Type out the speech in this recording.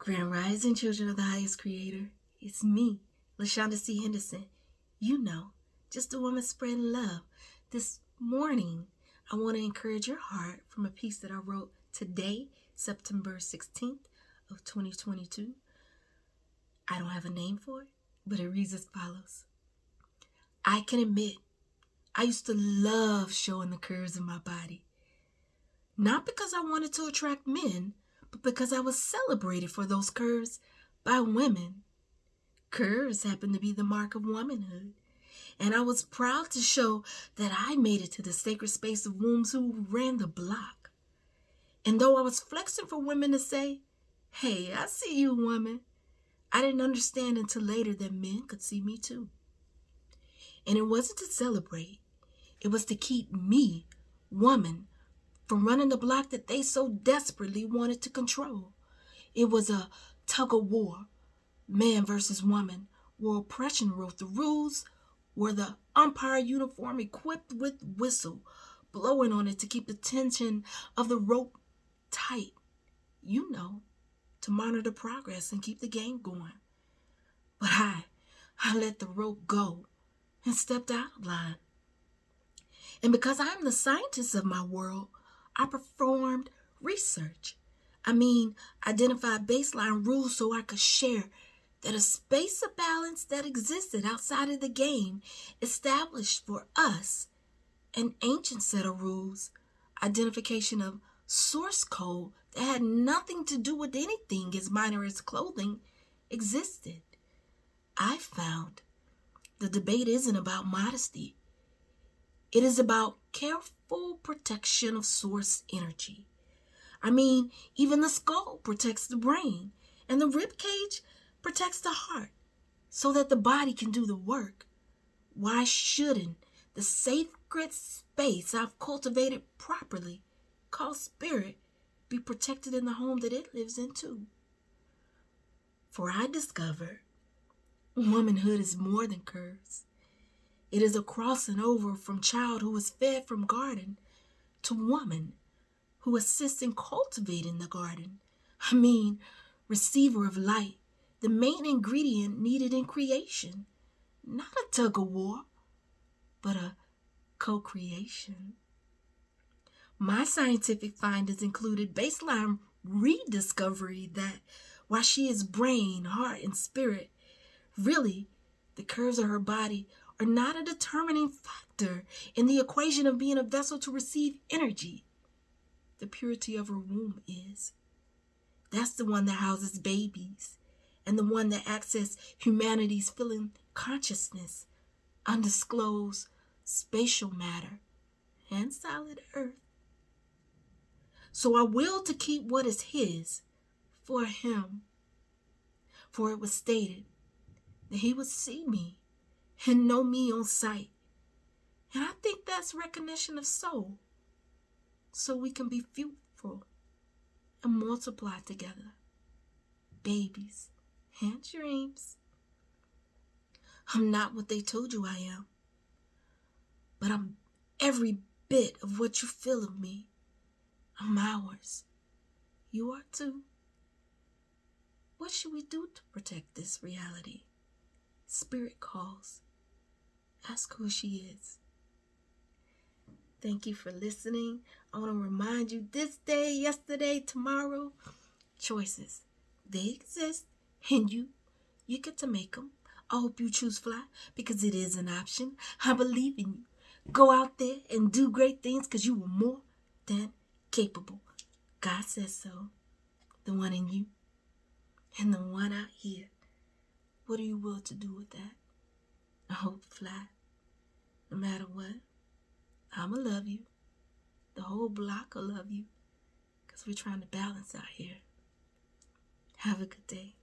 Grand Rising, children of the highest creator. It's me, LaShonda C. Henderson. You know, just a woman spreading love. This morning, I want to encourage your heart from a piece that I wrote today, September 16th of 2022. I don't have a name for it, but it reads as follows. I can admit, I used to love showing the curves of my body. Not because I wanted to attract men, but because I was celebrated for those curves by women. Curves happen to be the mark of womanhood, and I was proud to show that I made it to the sacred space of wombs who ran the block. And though I was flexing for women to say, "Hey, I see you, woman," I didn't understand until later that men could see me too. And it wasn't to celebrate, it was to keep me, woman, from running the block that they so desperately wanted to control. It was a tug of war, man versus woman, where oppression wrote the rules, where the umpire uniform equipped with whistle, blowing on it to keep the tension of the rope tight, to monitor progress and keep the game going. But I let the rope go and stepped out of line. And because I'm the scientist of my world, I performed research. Identified baseline rules so I could share that a space of balance that existed outside of the game established for us an ancient set of rules, identification of source code that had nothing to do with anything as minor as clothing existed. I found the debate isn't about modesty. It is about careful protection of source energy. Even the skull protects the brain, and the rib cage protects the heart, so that the body can do the work. Why shouldn't the sacred space I've cultivated properly, called spirit, be protected in the home that it lives in too? For I discovered womanhood is more than curves. It is a crossing over from child who is fed from garden to woman who assists in cultivating the garden. Receiver of light, the main ingredient needed in creation. Not a tug of war, but a co-creation. My scientific findings included baseline rediscovery that while she is brain, heart, and spirit, really, the curves of her body are not a determining factor in the equation of being a vessel to receive energy. The purity of her womb is. That's the one that houses babies, and the one that accesses humanity's feeling consciousness, undisclosed spatial matter, and solid earth. So I will to keep what is his for him, for it was stated that he would see me and know me on sight. And I think that's recognition of soul, so we can be fruitful and multiply together, babies and dreams. I'm not what they told you I am, but I'm every bit of what you feel of me. I'm ours. You are too. What should we do to protect this reality? Spirit calls. Ask who she is. Thank you for listening. I want to remind you this day, yesterday, tomorrow, choices. They exist, and you get to make them. I hope you choose fly because it is an option. I believe in you. Go out there and do great things because you were more than capable. God says so. The one in you and the one out here. What are you willing to do with that? I hope fly. No matter what, I'ma love you. The whole block will love you because we're trying to balance out here. Have a good day.